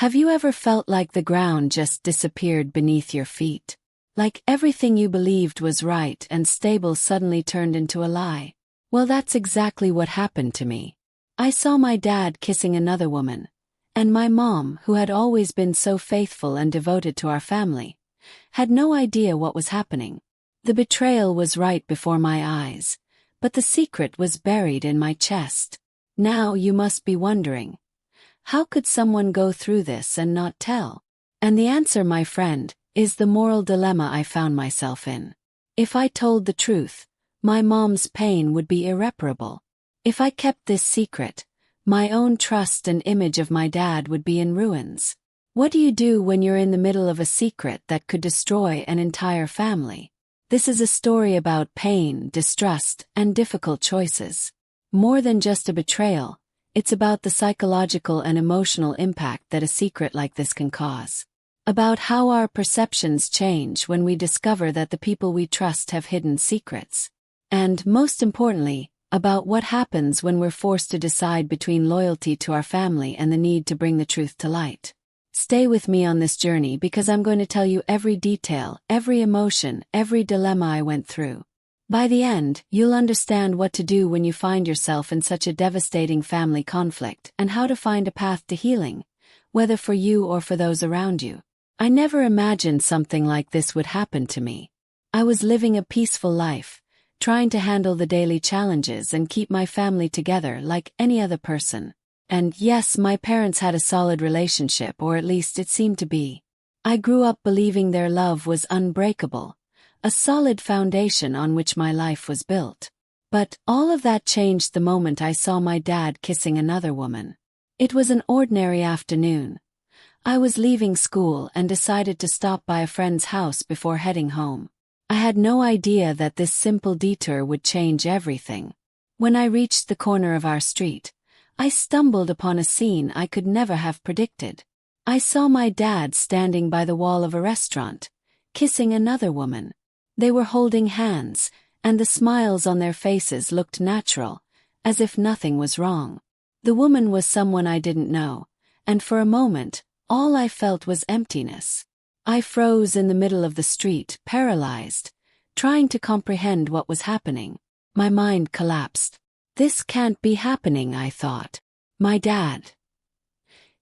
Have you ever felt like the ground just disappeared beneath your feet? Like everything you believed was right and stable suddenly turned into a lie? Well, that's exactly what happened to me. I saw my dad kissing another woman, and my mom, who had always been so faithful and devoted to our family, had no idea what was happening. The betrayal was right before my eyes, but the secret was buried in my chest. Now you must be wondering, how could someone go through this and not tell? And the answer, my friend, is the moral dilemma I found myself in. If I told the truth, my mom's pain would be irreparable. If I kept this secret, my own trust and image of my dad would be in ruins. What do you do when you're in the middle of a secret that could destroy an entire family? This is a story about pain, distrust, and difficult choices. More than just a betrayal, it's about the psychological and emotional impact that a secret like this can cause. About how our perceptions change when we discover that the people we trust have hidden secrets. And, most importantly, about what happens when we're forced to decide between loyalty to our family and the need to bring the truth to light. Stay with me on this journey because I'm going to tell you every detail, every emotion, every dilemma I went through. By the end, you'll understand what to do when you find yourself in such a devastating family conflict and how to find a path to healing, whether for you or for those around you. I never imagined something like this would happen to me. I was living a peaceful life, trying to handle the daily challenges and keep my family together like any other person. And yes, my parents had a solid relationship, or at least it seemed to be. I grew up believing their love was unbreakable, a solid foundation on which my life was built. But all of that changed the moment I saw my dad kissing another woman. It was an ordinary afternoon. I was leaving school and decided to stop by a friend's house before heading home. I had no idea that this simple detour would change everything. When I reached the corner of our street, I stumbled upon a scene I could never have predicted. I saw my dad standing by the wall of a restaurant, kissing another woman. They were holding hands, and the smiles on their faces looked natural, as if nothing was wrong. The woman was someone I didn't know, and for a moment, all I felt was emptiness. I froze in the middle of the street, paralyzed, trying to comprehend what was happening. My mind collapsed. This can't be happening, I thought. My dad.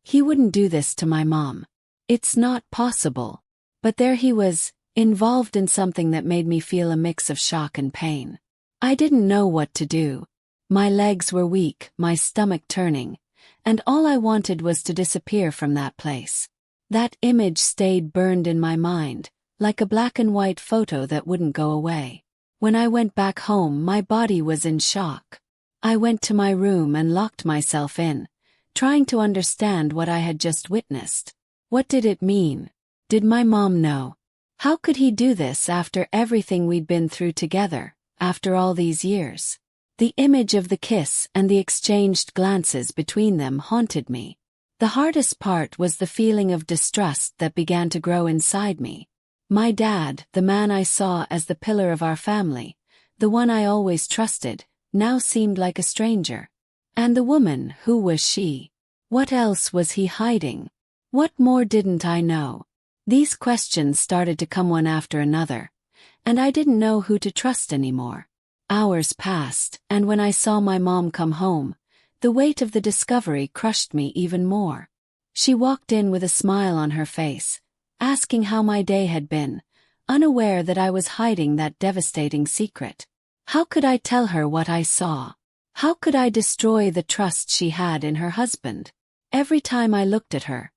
He wouldn't do this to my mom. It's not possible. But there he was, involved in something that made me feel a mix of shock and pain. I didn't know what to do. My legs were weak, my stomach turning, and all I wanted was to disappear from that place. That image stayed burned in my mind, like a black and white photo that wouldn't go away. When I went back home, my body was in shock. I went to my room and locked myself in, trying to understand what I had just witnessed. What did it mean? Did my mom know? How could he do this after everything we'd been through together, after all these years? The image of the kiss and the exchanged glances between them haunted me. The hardest part was the feeling of distrust that began to grow inside me. My dad, the man I saw as the pillar of our family, the one I always trusted, now seemed like a stranger. And the woman, who was she? What else was he hiding? What more didn't I know? These questions started to come one after another, and I didn't know who to trust anymore. Hours passed, and when I saw my mom come home, the weight of the discovery crushed me even more. She walked in with a smile on her face, asking how my day had been, unaware that I was hiding that devastating secret. How could I tell her what I saw? How could I destroy the trust she had in her husband? Every time I looked at her,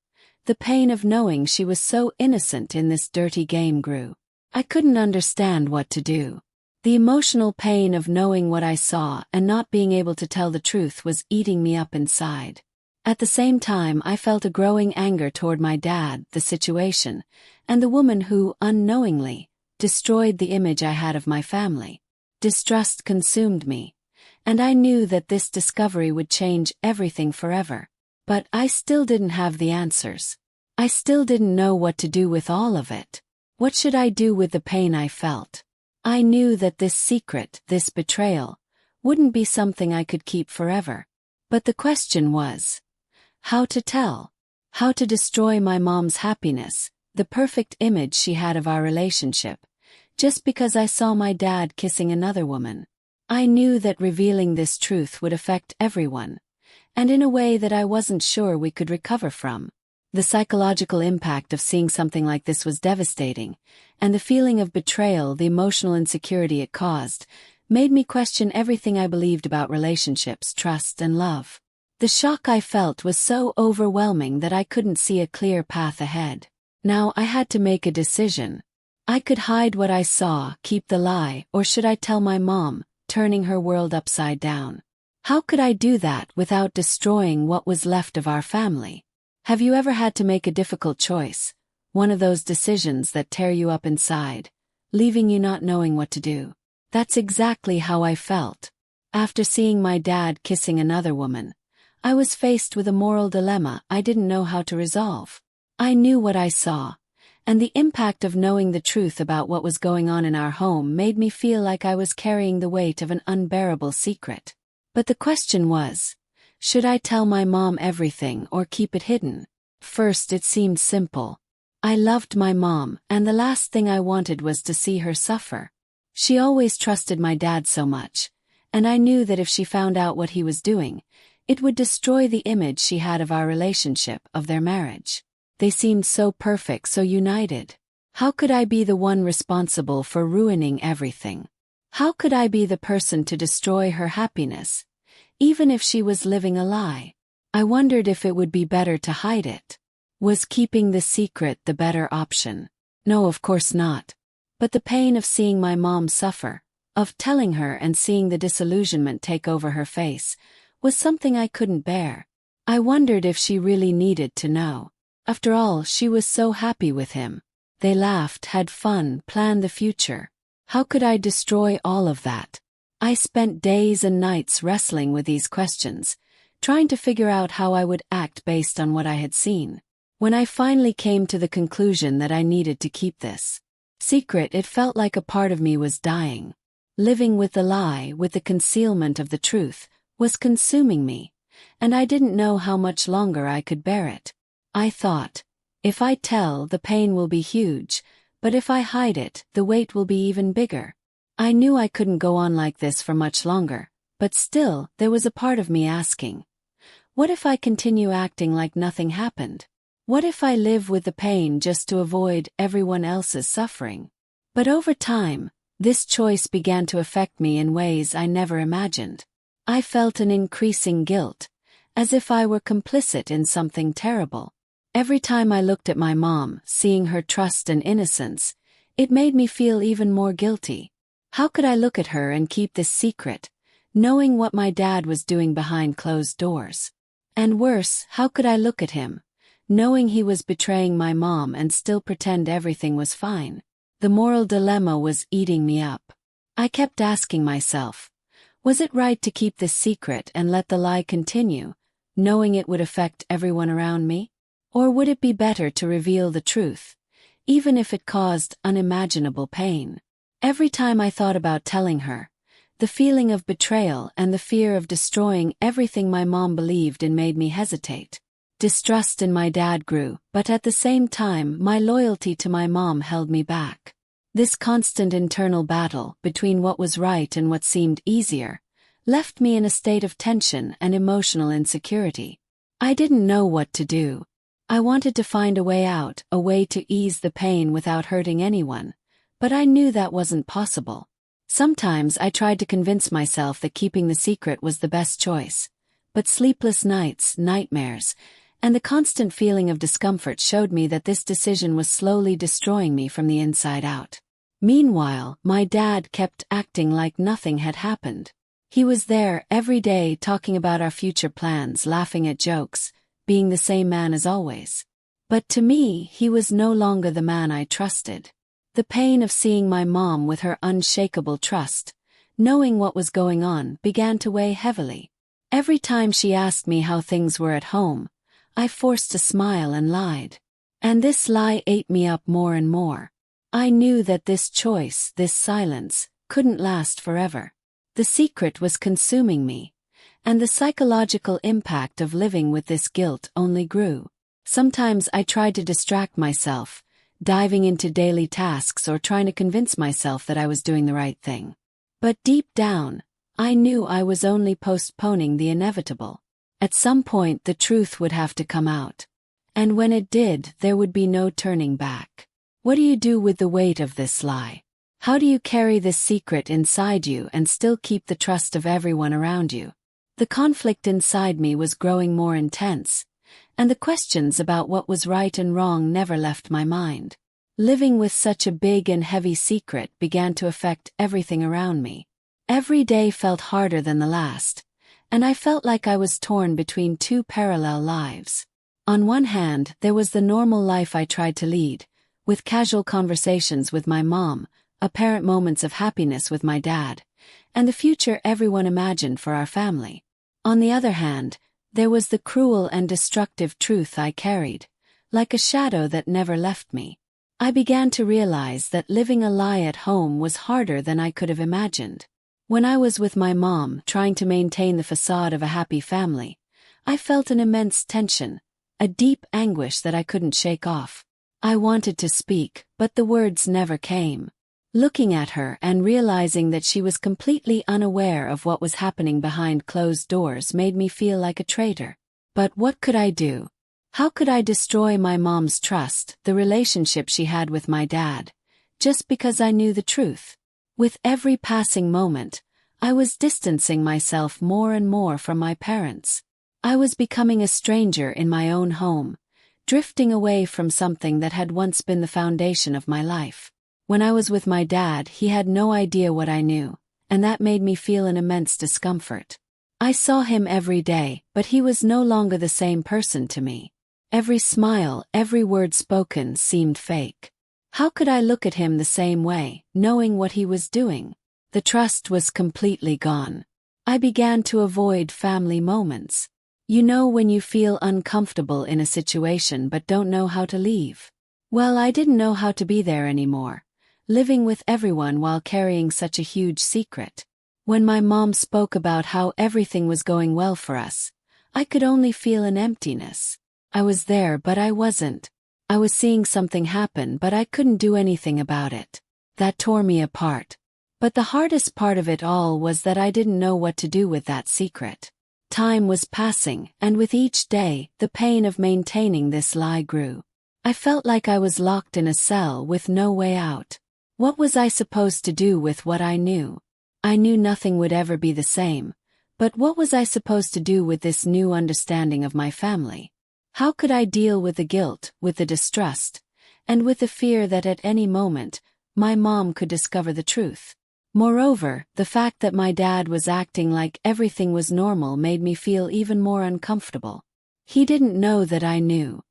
the pain of knowing she was so innocent in this dirty game grew. I couldn't understand what to do. The emotional pain of knowing what I saw and not being able to tell the truth was eating me up inside. At the same time, I felt a growing anger toward my dad, the situation, and the woman who, unknowingly, destroyed the image I had of my family. Distrust consumed me, and I knew that this discovery would change everything forever. But I still didn't have the answers. I still didn't know what to do with all of it. What should I do with the pain I felt? I knew that this secret, this betrayal, wouldn't be something I could keep forever. But the question was, how to tell? How to destroy my mom's happiness, the perfect image she had of our relationship, just because I saw my dad kissing another woman. I knew that revealing this truth would affect everyone, and in a way that I wasn't sure we could recover from. The psychological impact of seeing something like this was devastating, and the feeling of betrayal, the emotional insecurity it caused, made me question everything I believed about relationships, trust, and love. The shock I felt was so overwhelming that I couldn't see a clear path ahead. Now I had to make a decision. I could hide what I saw, keep the lie, or should I tell my mom, turning her world upside down? How could I do that without destroying what was left of our family? Have you ever had to make a difficult choice, one of those decisions that tear you up inside, leaving you not knowing what to do? That's exactly how I felt. After seeing my dad kissing another woman, I was faced with a moral dilemma I didn't know how to resolve. I knew what I saw, and the impact of knowing the truth about what was going on in our home made me feel like I was carrying the weight of an unbearable secret. But the question was, should I tell my mom everything or keep it hidden? First, it seemed simple. I loved my mom, and the last thing I wanted was to see her suffer. She always trusted my dad so much, and I knew that if she found out what he was doing, it would destroy the image she had of our relationship, of their marriage. They seemed so perfect, so united. How could I be the one responsible for ruining everything? How could I be the person to destroy her happiness, even if she was living a lie? I wondered if it would be better to hide it. Was keeping the secret the better option? No, of course not. But the pain of seeing my mom suffer, of telling her and seeing the disillusionment take over her face, was something I couldn't bear. I wondered if she really needed to know. After all, she was so happy with him. They laughed, had fun, planned the future. How could I destroy all of that? I spent days and nights wrestling with these questions, trying to figure out how I would act based on what I had seen. When I finally came to the conclusion that I needed to keep this secret, it felt like a part of me was dying. Living with the lie, with the concealment of the truth, was consuming me, and I didn't know how much longer I could bear it. I thought, if I tell, the pain will be huge, but if I hide it, the weight will be even bigger. I knew I couldn't go on like this for much longer, but still, there was a part of me asking, what if I continue acting like nothing happened? What if I live with the pain just to avoid everyone else's suffering? But over time, this choice began to affect me in ways I never imagined. I felt an increasing guilt, as if I were complicit in something terrible. Every time I looked at my mom, seeing her trust and innocence, it made me feel even more guilty. How could I look at her and keep this secret, knowing what my dad was doing behind closed doors? And worse, how could I look at him, knowing he was betraying my mom and still pretend everything was fine? The moral dilemma was eating me up. I kept asking myself, was it right to keep this secret and let the lie continue, knowing it would affect everyone around me? Or would it be better to reveal the truth, even if it caused unimaginable pain? Every time I thought about telling her, the feeling of betrayal and the fear of destroying everything my mom believed in made me hesitate. Distrust in my dad grew, but at the same time my loyalty to my mom held me back. This constant internal battle between what was right and what seemed easier left me in a state of tension and emotional insecurity. I didn't know what to do. I wanted to find a way out, a way to ease the pain without hurting anyone, but I knew that wasn't possible. Sometimes I tried to convince myself that keeping the secret was the best choice, but sleepless nights, nightmares, and the constant feeling of discomfort showed me that this decision was slowly destroying me from the inside out. Meanwhile, my dad kept acting like nothing had happened. He was there every day talking about our future plans, laughing at jokes, being the same man as always. But to me, he was no longer the man I trusted. The pain of seeing my mom with her unshakable trust, knowing what was going on, began to weigh heavily. Every time she asked me how things were at home, I forced a smile and lied. And this lie ate me up more and more. I knew that this choice, this silence, couldn't last forever. The secret was consuming me, and the psychological impact of living with this guilt only grew. Sometimes I tried to distract myself, diving into daily tasks or trying to convince myself that I was doing the right thing. But deep down, I knew I was only postponing the inevitable. At some point the truth would have to come out. And when it did, there would be no turning back. What do you do with the weight of this lie? How do you carry this secret inside you and still keep the trust of everyone around you? The conflict inside me was growing more intense, and the questions about what was right and wrong never left my mind. Living with such a big and heavy secret began to affect everything around me. Every day felt harder than the last, and I felt like I was torn between two parallel lives. On one hand, there was the normal life I tried to lead, with casual conversations with my mom, apparent moments of happiness with my dad, and the future everyone imagined for our family. On the other hand, there was the cruel and destructive truth I carried, like a shadow that never left me. I began to realize that living a lie at home was harder than I could have imagined. When I was with my mom, trying to maintain the facade of a happy family, I felt an immense tension, a deep anguish that I couldn't shake off. I wanted to speak, but the words never came. Looking at her and realizing that she was completely unaware of what was happening behind closed doors made me feel like a traitor. But what could I do? How could I destroy my mom's trust, the relationship she had with my dad, just because I knew the truth? With every passing moment, I was distancing myself more and more from my parents. I was becoming a stranger in my own home, drifting away from something that had once been the foundation of my life. When I was with my dad, he had no idea what I knew, and that made me feel an immense discomfort. I saw him every day, but he was no longer the same person to me. Every smile, every word spoken seemed fake. How could I look at him the same way, knowing what he was doing? The trust was completely gone. I began to avoid family moments. You know when you feel uncomfortable in a situation but don't know how to leave? Well, I didn't know how to be there anymore, living with everyone while carrying such a huge secret. When my mom spoke about how everything was going well for us, I could only feel an emptiness. I was there, but I wasn't. I was seeing something happen, but I couldn't do anything about it. That tore me apart. But the hardest part of it all was that I didn't know what to do with that secret. Time was passing, and with each day, the pain of maintaining this lie grew. I felt like I was locked in a cell with no way out. What was I supposed to do with what I knew? I knew nothing would ever be the same, but what was I supposed to do with this new understanding of my family? How could I deal with the guilt, with the distrust, and with the fear that at any moment, my mom could discover the truth? Moreover, the fact that my dad was acting like everything was normal made me feel even more uncomfortable. He didn't know that I knew.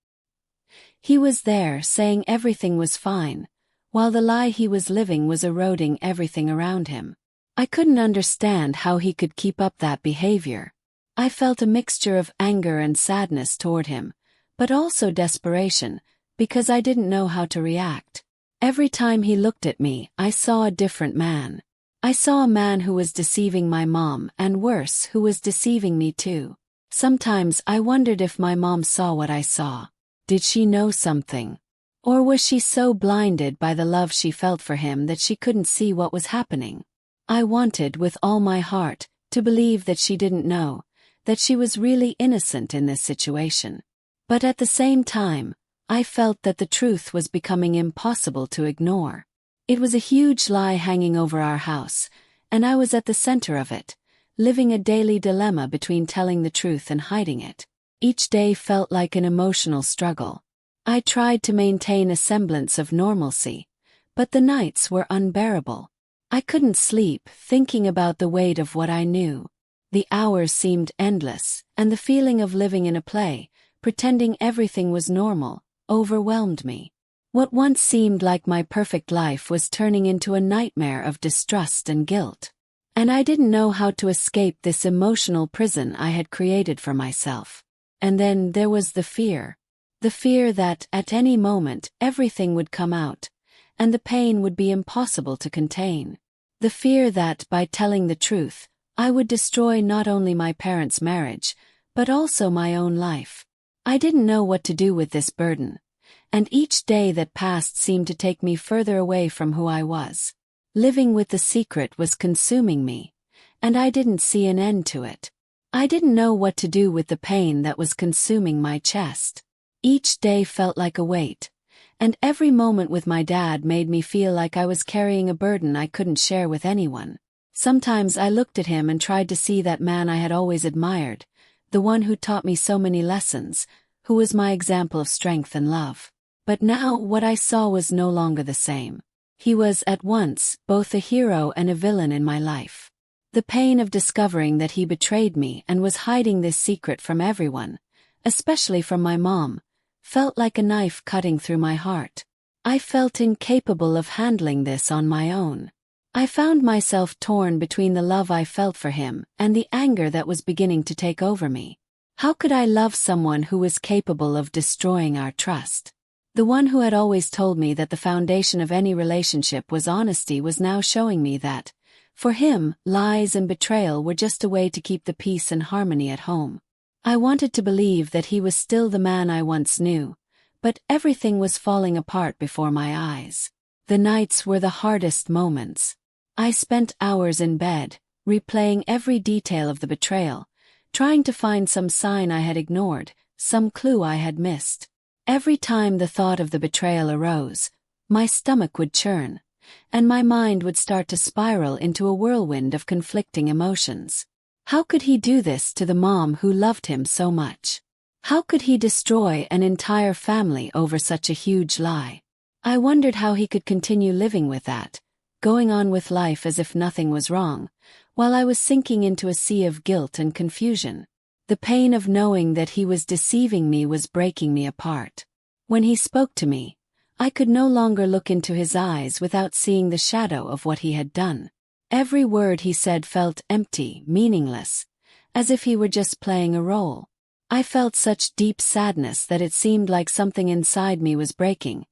He was there saying everything was fine, while the lie he was living was eroding everything around him. I couldn't understand how he could keep up that behavior. I felt a mixture of anger and sadness toward him, but also desperation, because I didn't know how to react. Every time he looked at me, I saw a different man. I saw a man who was deceiving my mom, and worse, who was deceiving me too. Sometimes I wondered if my mom saw what I saw. Did she know something? Or was she so blinded by the love she felt for him that she couldn't see what was happening? I wanted, with all my heart, to believe that she didn't know, that she was really innocent in this situation. But at the same time, I felt that the truth was becoming impossible to ignore. It was a huge lie hanging over our house, and I was at the center of it, living a daily dilemma between telling the truth and hiding it. Each day felt like an emotional struggle. I tried to maintain a semblance of normalcy, but the nights were unbearable. I couldn't sleep, thinking about the weight of what I knew. The hours seemed endless, and the feeling of living in a play, pretending everything was normal, overwhelmed me. What once seemed like my perfect life was turning into a nightmare of distrust and guilt. And I didn't know how to escape this emotional prison I had created for myself. And then there was the fear. The fear that, at any moment, everything would come out, and the pain would be impossible to contain. The fear that, by telling the truth, I would destroy not only my parents' marriage, but also my own life. I didn't know what to do with this burden, and each day that passed seemed to take me further away from who I was. Living with the secret was consuming me, and I didn't see an end to it. I didn't know what to do with the pain that was consuming my chest. Each day felt like a weight, and every moment with my dad made me feel like I was carrying a burden I couldn't share with anyone. Sometimes I looked at him and tried to see that man I had always admired, the one who taught me so many lessons, who was my example of strength and love. But now what I saw was no longer the same. He was, at once, both a hero and a villain in my life. The pain of discovering that he betrayed me and was hiding this secret from everyone, especially from my mom, felt like a knife cutting through my heart. I felt incapable of handling this on my own. I found myself torn between the love I felt for him and the anger that was beginning to take over me. How could I love someone who was capable of destroying our trust? The one who had always told me that the foundation of any relationship was honesty was now showing me that, for him, lies and betrayal were just a way to keep the peace and harmony at home. I wanted to believe that he was still the man I once knew, but everything was falling apart before my eyes. The nights were the hardest moments. I spent hours in bed, replaying every detail of the betrayal, trying to find some sign I had ignored, some clue I had missed. Every time the thought of the betrayal arose, my stomach would churn, and my mind would start to spiral into a whirlwind of conflicting emotions. How could he do this to the mom who loved him so much? How could he destroy an entire family over such a huge lie? I wondered how he could continue living with that, going on with life as if nothing was wrong, while I was sinking into a sea of guilt and confusion. The pain of knowing that he was deceiving me was breaking me apart. When he spoke to me, I could no longer look into his eyes without seeing the shadow of what he had done. Every word he said felt empty, meaningless, as if he were just playing a role. I felt such deep sadness that it seemed like something inside me was breaking,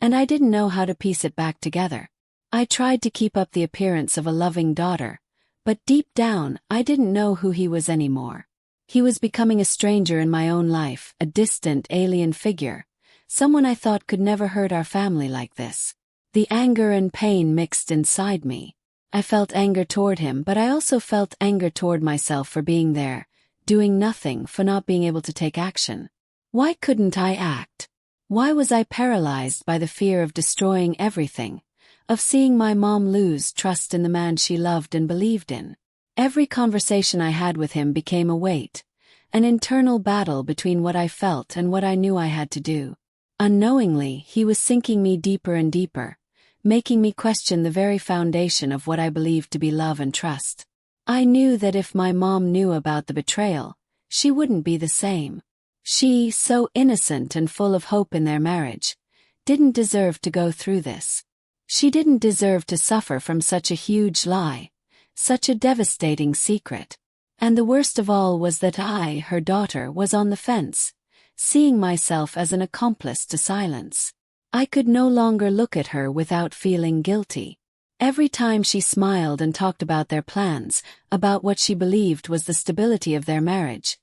and I didn't know how to piece it back together. I tried to keep up the appearance of a loving daughter, but deep down I didn't know who he was anymore. He was becoming a stranger in my own life, a distant alien figure, someone I thought could never hurt our family like this. The anger and pain mixed inside me. I felt anger toward him, but I also felt anger toward myself for being there, doing nothing, for not being able to take action. Why couldn't I act? Why was I paralyzed by the fear of destroying everything, of seeing my mom lose trust in the man she loved and believed in? Every conversation I had with him became a weight, an internal battle between what I felt and what I knew I had to do. Unknowingly, he was sinking me deeper and deeper, making me question the very foundation of what I believed to be love and trust. I knew that if my mom knew about the betrayal, she wouldn't be the same. She, so innocent and full of hope in their marriage, didn't deserve to go through this. She didn't deserve to suffer from such a huge lie, such a devastating secret. And the worst of all was that I, her daughter, was on the fence, seeing myself as an accomplice to silence. I could no longer look at her without feeling guilty. Every time she smiled and talked about their plans, about what she believed was the stability of their marriage,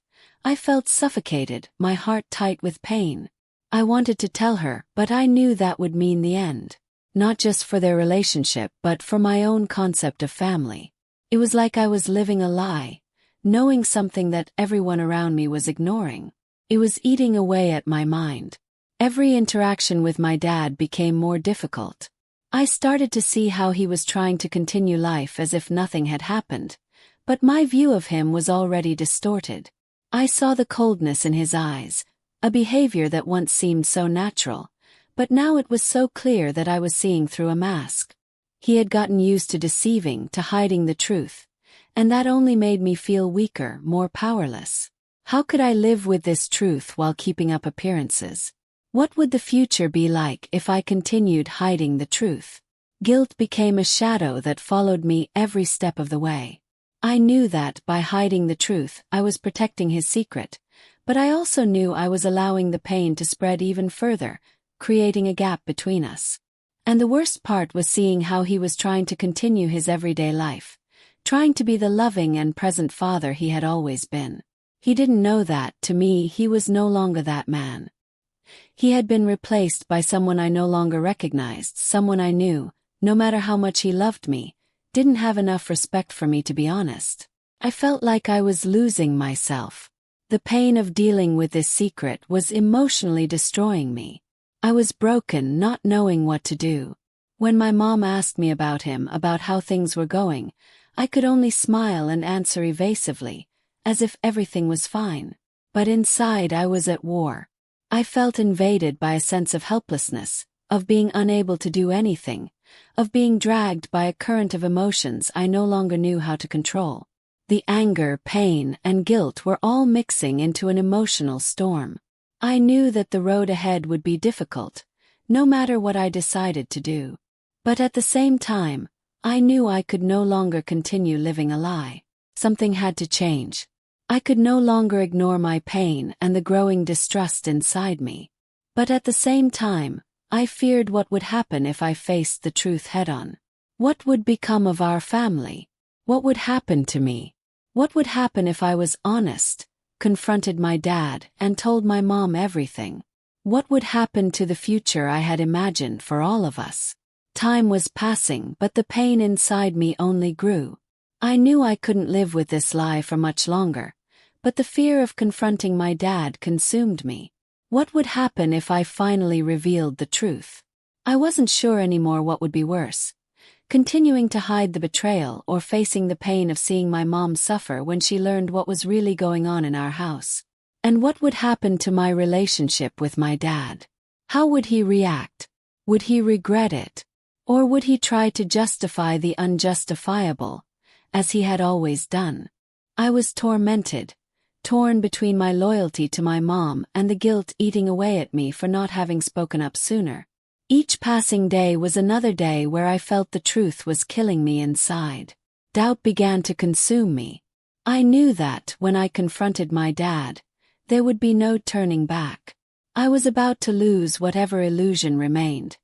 I felt suffocated, my heart tight with pain. I wanted to tell her, but I knew that would mean the end. Not just for their relationship, but for my own concept of family. It was like I was living a lie, knowing something that everyone around me was ignoring. It was eating away at my mind. Every interaction with my dad became more difficult. I started to see how he was trying to continue life as if nothing had happened, but my view of him was already distorted. I saw the coldness in his eyes, a behavior that once seemed so natural, but now it was so clear that I was seeing through a mask. He had gotten used to deceiving, to hiding the truth, and that only made me feel weaker, more powerless. How could I live with this truth while keeping up appearances? What would the future be like if I continued hiding the truth? Guilt became a shadow that followed me every step of the way. I knew that, by hiding the truth, I was protecting his secret, but I also knew I was allowing the pain to spread even further, creating a gap between us. And the worst part was seeing how he was trying to continue his everyday life, trying to be the loving and present father he had always been. He didn't know that, to me, he was no longer that man. He had been replaced by someone I no longer recognized, someone I knew, no matter how much he loved me, didn't have enough respect for me to be honest. I felt like I was losing myself. The pain of dealing with this secret was emotionally destroying me. I was broken, not knowing what to do. When my mom asked me about him, about how things were going, I could only smile and answer evasively, as if everything was fine. But inside I was at war. I felt invaded by a sense of helplessness, of being unable to do anything, of being dragged by a current of emotions I no longer knew how to control. The anger, pain, and guilt were all mixing into an emotional storm. I knew that the road ahead would be difficult, no matter what I decided to do. But at the same time, I knew I could no longer continue living a lie. Something had to change. I could no longer ignore my pain and the growing distrust inside me. But at the same time, I feared what would happen if I faced the truth head-on. What would become of our family? What would happen to me? What would happen if I was honest, confronted my dad, and told my mom everything? What would happen to the future I had imagined for all of us? Time was passing, but the pain inside me only grew. I knew I couldn't live with this lie for much longer, but the fear of confronting my dad consumed me. What would happen if I finally revealed the truth? I wasn't sure anymore what would be worse. Continuing to hide the betrayal or facing the pain of seeing my mom suffer when she learned what was really going on in our house. And what would happen to my relationship with my dad? How would he react? Would he regret it? Or would he try to justify the unjustifiable, as he had always done? I was tormented, torn between my loyalty to my mom and the guilt eating away at me for not having spoken up sooner. Each passing day was another day where I felt the truth was killing me inside. Doubt began to consume me. I knew that, when I confronted my dad, there would be no turning back. I was about to lose whatever illusion remained,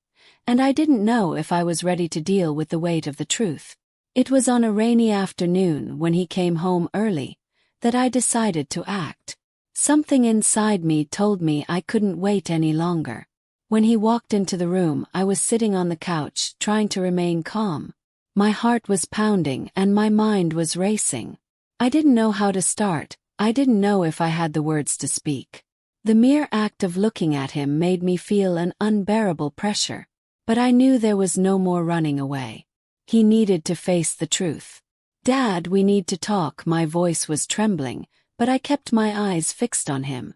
and I didn't know if I was ready to deal with the weight of the truth. It was on a rainy afternoon, when he came home early, that I decided to act. Something inside me told me I couldn't wait any longer. When he walked into the room, I was sitting on the couch, trying to remain calm. My heart was pounding and my mind was racing. I didn't know how to start. I didn't know if I had the words to speak. The mere act of looking at him made me feel an unbearable pressure. But I knew there was no more running away. He needed to face the truth. "Dad, we need to talk." My voice was trembling, but I kept my eyes fixed on him.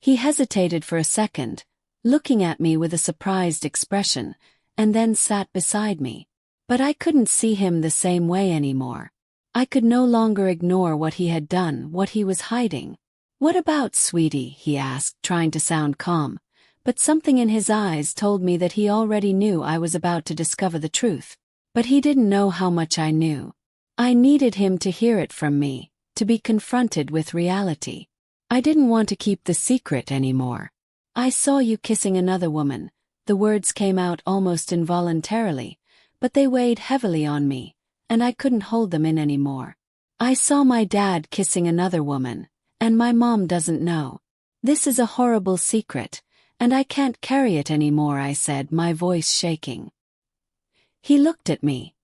He hesitated for a second, looking at me with a surprised expression, and then sat beside me. But I couldn't see him the same way anymore. I could no longer ignore what he had done, what he was hiding. "What about, sweetie?" he asked, trying to sound calm, but something in his eyes told me that he already knew I was about to discover the truth. But he didn't know how much I knew. I needed him to hear it from me, to be confronted with reality. I didn't want to keep the secret anymore. "I saw you kissing another woman." The words came out almost involuntarily, but they weighed heavily on me, and I couldn't hold them in anymore. "I saw my dad kissing another woman, and my mom doesn't know. This is a horrible secret, and I can't carry it anymore," I said, my voice shaking. He looked at me,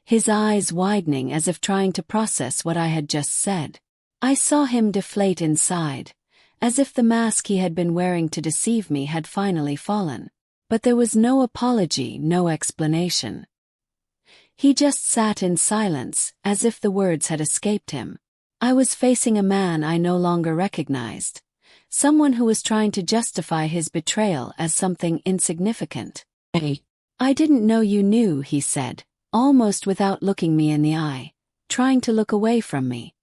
his eyes widening as if trying to process what I had just said. I saw him deflate inside, as if the mask he had been wearing to deceive me had finally fallen. But there was no apology, no explanation. He just sat in silence, as if the words had escaped him. I was facing a man I no longer recognized, someone who was trying to justify his betrayal as something insignificant. "Hey, I didn't know you knew," he said, almost without looking me in the eye, trying to look away from me.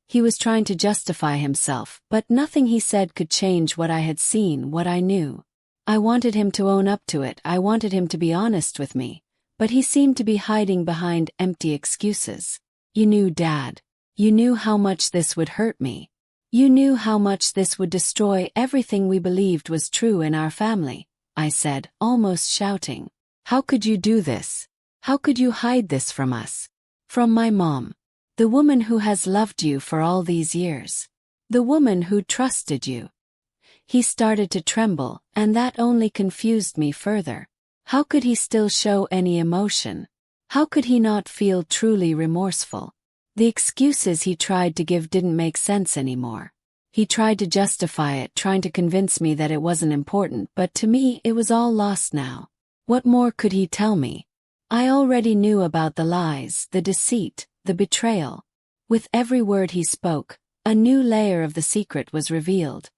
He was trying to justify himself, but nothing he said could change what I had seen, what I knew. I wanted him to own up to it, I wanted him to be honest with me, but he seemed to be hiding behind empty excuses. "You knew, Dad. You knew how much this would hurt me. You knew how much this would destroy everything we believed was true in our family," I said, almost shouting. "How could you do this? How could you hide this from us? From my mom, the woman who has loved you for all these years." The woman who trusted you. He started to tremble, and that only confused me further. How could he still show any emotion? How could he not feel truly remorseful? The excuses he tried to give didn't make sense anymore. He tried to justify it, trying to convince me that it wasn't important, but to me it was all lost now. What more could he tell me? I already knew about the lies, the deceit, the betrayal. With every word he spoke, a new layer of the secret was revealed,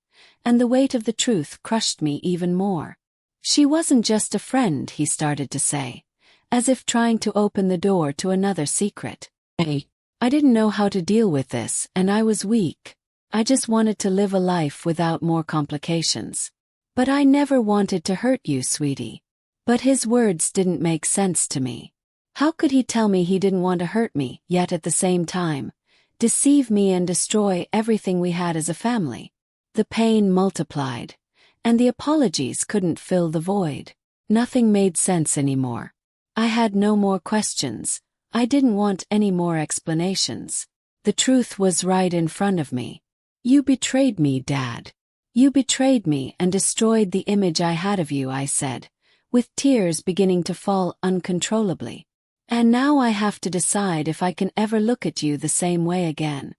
and the weight of the truth crushed me even more. She wasn't just a friend, he started to say, as if trying to open the door to another secret. I didn't know how to deal with this, and I was weak. I just wanted to live a life without more complications. But I never wanted to hurt you, sweetie. But his words didn't make sense to me. How could he tell me he didn't want to hurt me, yet at the same time, deceive me and destroy everything we had as a family? The pain multiplied, and the apologies couldn't fill the void. Nothing made sense anymore. I had no more questions. I didn't want any more explanations. The truth was right in front of me. You betrayed me, Dad. You betrayed me and destroyed the image I had of you, I said, with tears beginning to fall uncontrollably. And now I have to decide if I can ever look at you the same way again.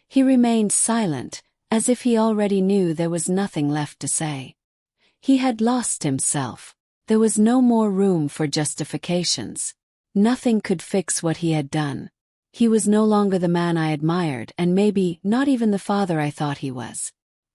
He remained silent, as if he already knew there was nothing left to say. He had lost himself. There was no more room for justifications. Nothing could fix what he had done. He was no longer the man I admired, and maybe not even the father I thought he was.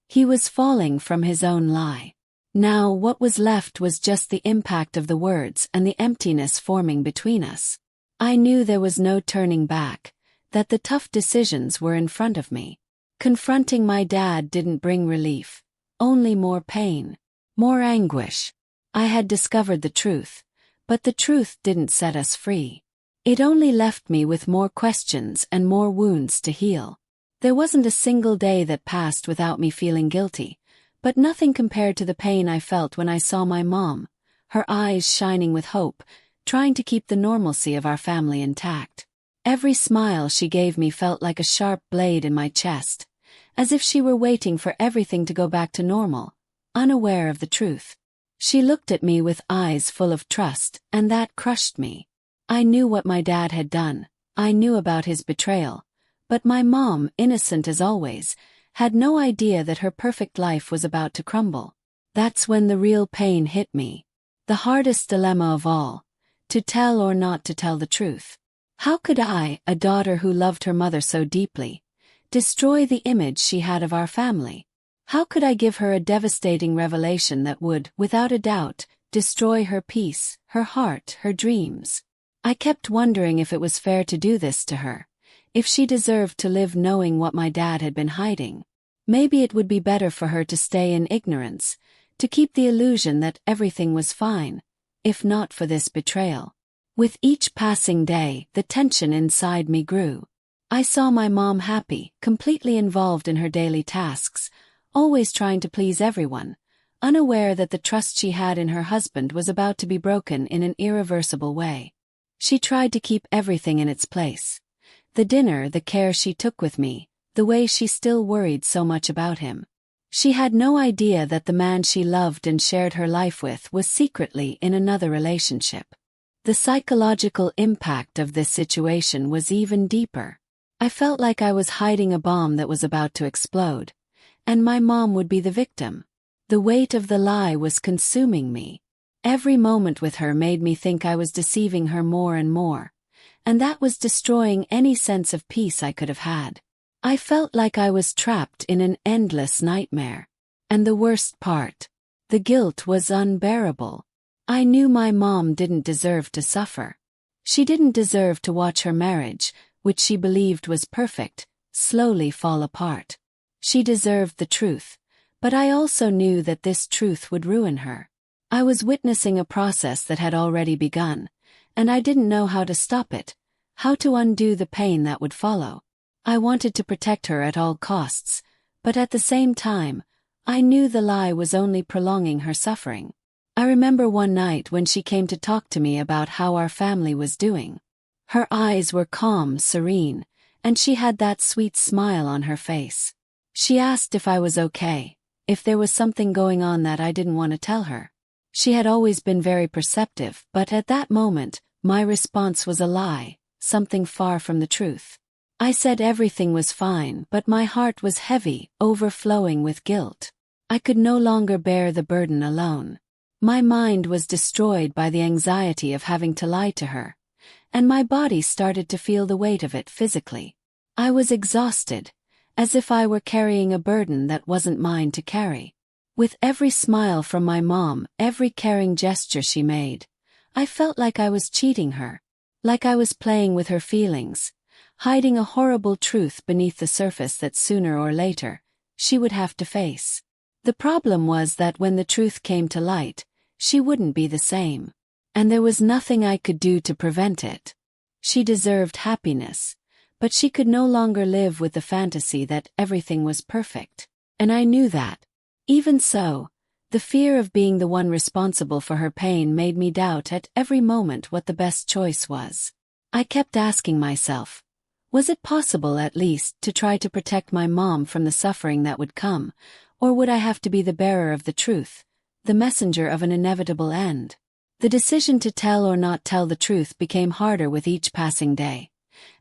He was falling from his own lie. Now what was left was just the impact of the words and the emptiness forming between us. I knew there was no turning back, that the tough decisions were in front of me. Confronting my dad didn't bring relief, only more pain, more anguish. I had discovered the truth, but the truth didn't set us free. It only left me with more questions and more wounds to heal. There wasn't a single day that passed without me feeling guilty, but nothing compared to the pain I felt when I saw my mom, her eyes shining with hope, trying to keep the normalcy of our family intact. Every smile she gave me felt like a sharp blade in my chest, as if she were waiting for everything to go back to normal, unaware of the truth. She looked at me with eyes full of trust, and that crushed me. I knew what my dad had done. I knew about his betrayal. But my mom, innocent as always, had no idea that her perfect life was about to crumble. That's when the real pain hit me. The hardest dilemma of all, to tell or not to tell the truth. How could I, a daughter who loved her mother so deeply, destroy the image she had of our family? How could I give her a devastating revelation that would, without a doubt, destroy her peace, her heart, her dreams? I kept wondering if it was fair to do this to her, if she deserved to live knowing what my dad had been hiding. Maybe it would be better for her to stay in ignorance, to keep the illusion that everything was fine, if not for this betrayal. With each passing day, the tension inside me grew. I saw my mom happy, completely involved in her daily tasks, always trying to please everyone, unaware that the trust she had in her husband was about to be broken in an irreversible way. She tried to keep everything in its place. The dinner, the care she took with me, the way she still worried so much about him. She had no idea that the man she loved and shared her life with was secretly in another relationship. The psychological impact of this situation was even deeper. I felt like I was hiding a bomb that was about to explode, and my mom would be the victim. The weight of the lie was consuming me. Every moment with her made me think I was deceiving her more and more, and that was destroying any sense of peace I could have had. I felt like I was trapped in an endless nightmare. And the worst part, the guilt was unbearable. I knew my mom didn't deserve to suffer. She didn't deserve to watch her marriage, which she believed was perfect, slowly fall apart. She deserved the truth, but I also knew that this truth would ruin her. I was witnessing a process that had already begun, and I didn't know how to stop it, how to undo the pain that would follow. I wanted to protect her at all costs, but at the same time, I knew the lie was only prolonging her suffering. I remember one night when she came to talk to me about how our family was doing. Her eyes were calm, serene, and she had that sweet smile on her face. She asked if I was okay, if there was something going on that I didn't want to tell her. She had always been very perceptive, but at that moment, my response was a lie, something far from the truth. I said everything was fine, but my heart was heavy, overflowing with guilt. I could no longer bear the burden alone. My mind was destroyed by the anxiety of having to lie to her, and my body started to feel the weight of it physically. I was exhausted, as if I were carrying a burden that wasn't mine to carry. With every smile from my mom, every caring gesture she made, I felt like I was cheating her, like I was playing with her feelings, hiding a horrible truth beneath the surface that sooner or later, she would have to face. The problem was that when the truth came to light, she wouldn't be the same. And there was nothing I could do to prevent it. She deserved happiness, but she could no longer live with the fantasy that everything was perfect. And I knew that. Even so, the fear of being the one responsible for her pain made me doubt at every moment what the best choice was. I kept asking myself, was it possible at least to try to protect my mom from the suffering that would come, or would I have to be the bearer of the truth, the messenger of an inevitable end? The decision to tell or not tell the truth became harder with each passing day,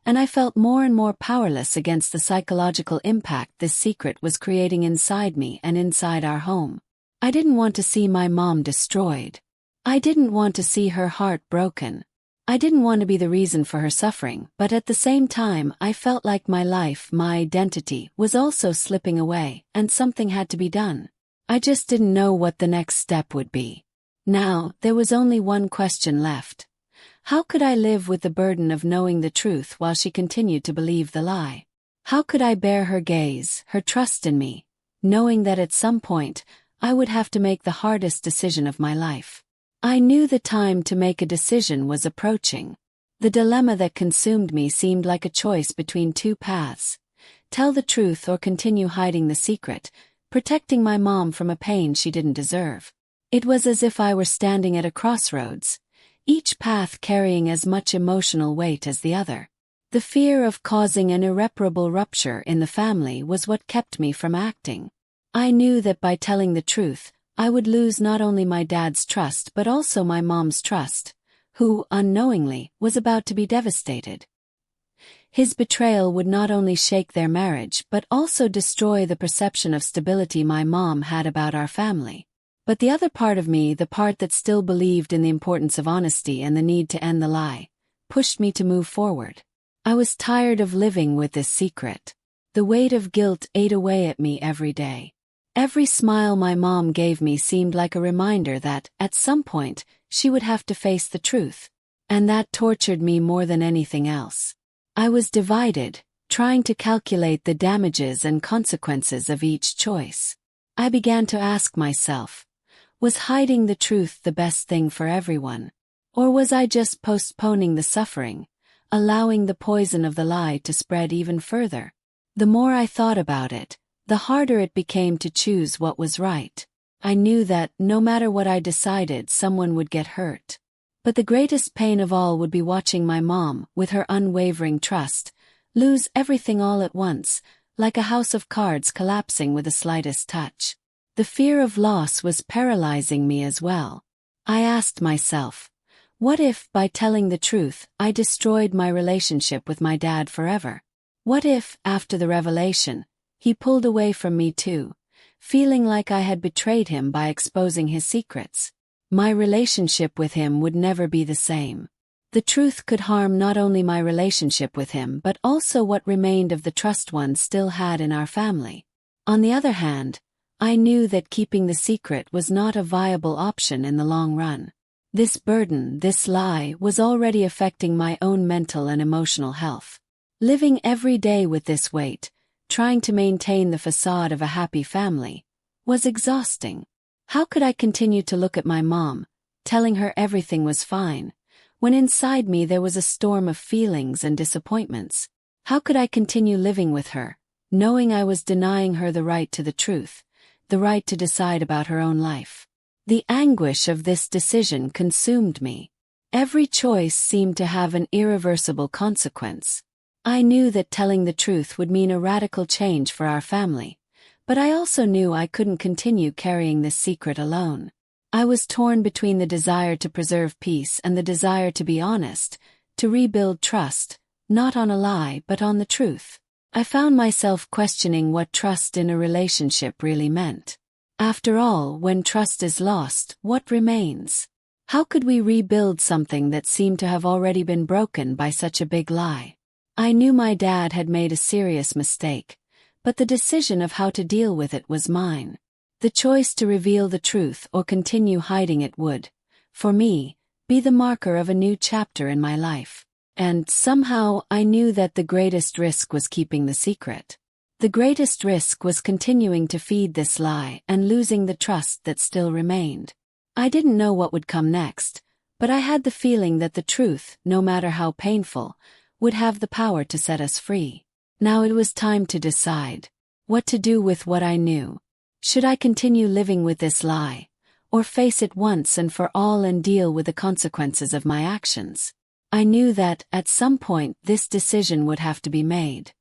and I felt more and more powerless against the psychological impact this secret was creating inside me and inside our home. I didn't want to see my mom destroyed. I didn't want to see her heart broken. I didn't want to be the reason for her suffering, but at the same time I felt like my life, my identity, was also slipping away, and something had to be done. I just didn't know what the next step would be. Now, there was only one question left. How could I live with the burden of knowing the truth while she continued to believe the lie? How could I bear her gaze, her trust in me, knowing that at some point, I would have to make the hardest decision of my life? I knew the time to make a decision was approaching. The dilemma that consumed me seemed like a choice between two paths: tell the truth or continue hiding the secret, protecting my mom from a pain she didn't deserve. It was as if I were standing at a crossroads, each path carrying as much emotional weight as the other. The fear of causing an irreparable rupture in the family was what kept me from acting. I knew that by telling the truth, I would lose not only my dad's trust but also my mom's trust, who, unknowingly, was about to be devastated. His betrayal would not only shake their marriage but also destroy the perception of stability my mom had about our family. But the other part of me, the part that still believed in the importance of honesty and the need to end the lie, pushed me to move forward. I was tired of living with this secret. The weight of guilt ate away at me every day. Every smile my mom gave me seemed like a reminder that, at some point, she would have to face the truth. And that tortured me more than anything else. I was divided, trying to calculate the damages and consequences of each choice. I began to ask myself, was hiding the truth the best thing for everyone? Or was I just postponing the suffering, allowing the poison of the lie to spread even further? The more I thought about it, the harder it became to choose what was right. I knew that, no matter what I decided, someone would get hurt. But the greatest pain of all would be watching my mom, with her unwavering trust, lose everything all at once, like a house of cards collapsing with the slightest touch. The fear of loss was paralyzing me as well. I asked myself, what if, by telling the truth, I destroyed my relationship with my dad forever? What if, after the revelation, he pulled away from me too, feeling like I had betrayed him by exposing his secrets? My relationship with him would never be the same. The truth could harm not only my relationship with him but also what remained of the trust one still had in our family. On the other hand, I knew that keeping the secret was not a viable option in the long run. This burden, this lie, was already affecting my own mental and emotional health. Living every day with this weight, trying to maintain the facade of a happy family, was exhausting. How could I continue to look at my mom, telling her everything was fine, when inside me there was a storm of feelings and disappointments? How could I continue living with her, knowing I was denying her the right to the truth, the right to decide about her own life? The anguish of this decision consumed me. Every choice seemed to have an irreversible consequence. I knew that telling the truth would mean a radical change for our family, But I also knew I couldn't continue carrying this secret alone. I was torn between the desire to preserve peace and the desire to be honest, to rebuild trust, not on a lie but on the truth. I found myself questioning what trust in a relationship really meant. After all, when trust is lost, what remains? How could we rebuild something that seemed to have already been broken by such a big lie? I knew my dad had made a serious mistake, but the decision of how to deal with it was mine. The choice to reveal the truth or continue hiding it would, for me, be the marker of a new chapter in my life. And somehow I knew that the greatest risk was keeping the secret. The greatest risk was continuing to feed this lie and losing the trust that still remained. I didn't know what would come next, but I had the feeling that the truth, no matter how painful, would have the power to set us free. Now it was time to decide what to do with what I knew. Should I continue living with this lie, or face it once and for all and deal with the consequences of my actions? I knew that, at some point, this decision would have to be made.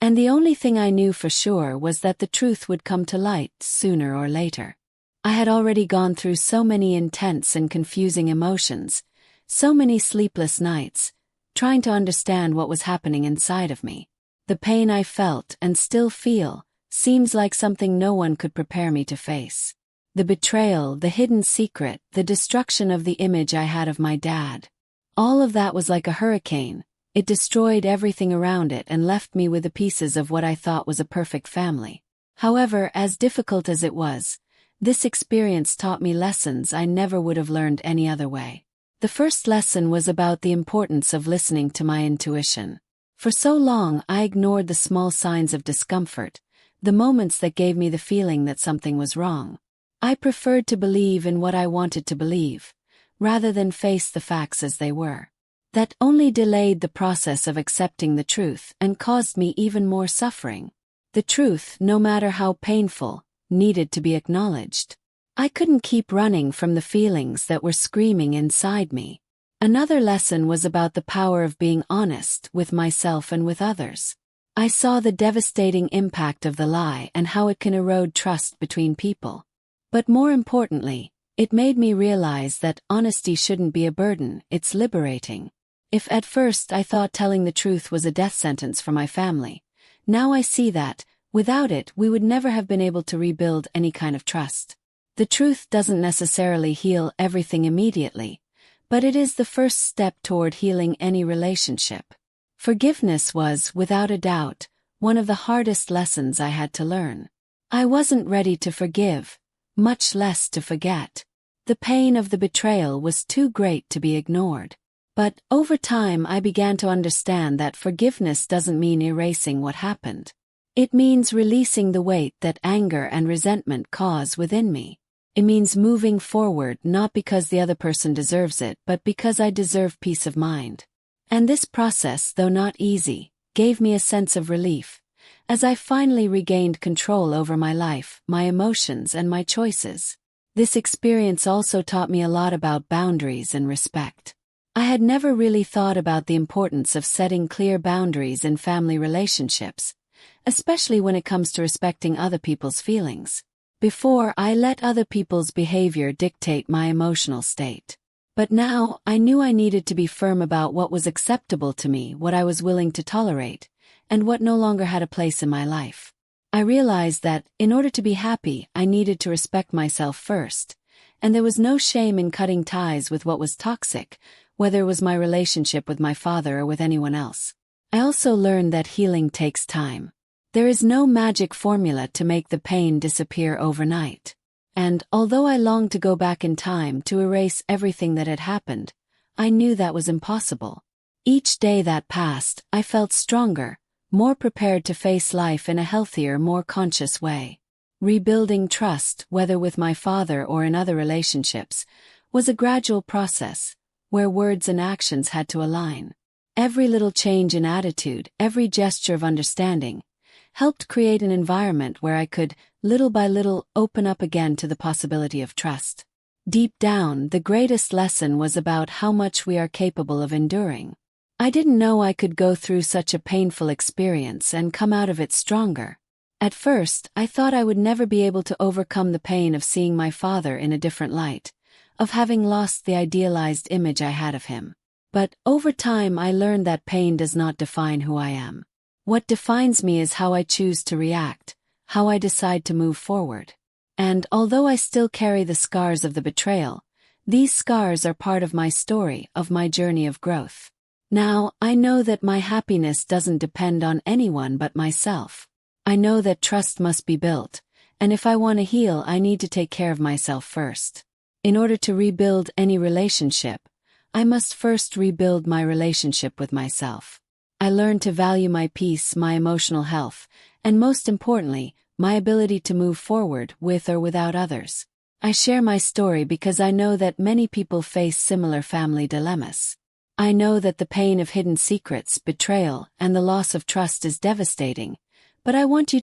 And the only thing I knew for sure was that the truth would come to light sooner or later. I had already gone through so many intense and confusing emotions, so many sleepless nights, trying to understand what was happening inside of me. The pain I felt and still feel seems like something no one could prepare me to face. The betrayal, the hidden secret, the destruction of the image I had of my dad. All of that was like a hurricane. It destroyed everything around it and left me with the pieces of what I thought was a perfect family. However, as difficult as it was, this experience taught me lessons I never would have learned any other way. The first lesson was about the importance of listening to my intuition. For so long I ignored the small signs of discomfort, the moments that gave me the feeling that something was wrong. I preferred to believe in what I wanted to believe, rather than face the facts as they were. That only delayed the process of accepting the truth and caused me even more suffering. The truth, no matter how painful, needed to be acknowledged. I couldn't keep running from the feelings that were screaming inside me. Another lesson was about the power of being honest with myself and with others. I saw the devastating impact of the lie and how it can erode trust between people. But more importantly, it made me realize that honesty shouldn't be a burden, it's liberating. If at first I thought telling the truth was a death sentence for my family, now I see that, without it, we would never have been able to rebuild any kind of trust. The truth doesn't necessarily heal everything immediately, but it is the first step toward healing any relationship. Forgiveness was, without a doubt, one of the hardest lessons I had to learn. I wasn't ready to forgive, much less to forget. The pain of the betrayal was too great to be ignored. But, over time, I began to understand that forgiveness doesn't mean erasing what happened. It means releasing the weight that anger and resentment cause within me. It means moving forward not because the other person deserves it, but because I deserve peace of mind. And this process, though not easy, gave me a sense of relief, as I finally regained control over my life, my emotions, and my choices. This experience also taught me a lot about boundaries and respect. I had never really thought about the importance of setting clear boundaries in family relationships, especially when it comes to respecting other people's feelings. Before, I let other people's behavior dictate my emotional state. But now, I knew I needed to be firm about what was acceptable to me, what I was willing to tolerate, and what no longer had a place in my life. I realized that, in order to be happy, I needed to respect myself first, and there was no shame in cutting ties with what was toxic, whether it was my relationship with my father or with anyone else. I also learned that healing takes time. There is no magic formula to make the pain disappear overnight. And, although I longed to go back in time to erase everything that had happened, I knew that was impossible. Each day that passed, I felt stronger, more prepared to face life in a healthier, more conscious way. Rebuilding trust, whether with my father or in other relationships, was a gradual process, where words and actions had to align. Every little change in attitude, every gesture of understanding, helped create an environment where I could, little by little, open up again to the possibility of trust. Deep down, the greatest lesson was about how much we are capable of enduring. I didn't know I could go through such a painful experience and come out of it stronger. At first, I thought I would never be able to overcome the pain of seeing my father in a different light, of having lost the idealized image I had of him. But over time I learned that pain does not define who I am. What defines me is how I choose to react, how I decide to move forward. And although I still carry the scars of the betrayal, these scars are part of my story, of my journey of growth. Now, I know that my happiness doesn't depend on anyone but myself. I know that trust must be built, and if I want to heal, I need to take care of myself first. In order to rebuild any relationship, I must first rebuild my relationship with myself. I learned to value my peace, my emotional health, and most importantly, my ability to move forward with or without others. I share my story because I know that many people face similar family dilemmas. I know that the pain of hidden secrets, betrayal, and the loss of trust is devastating, but I want you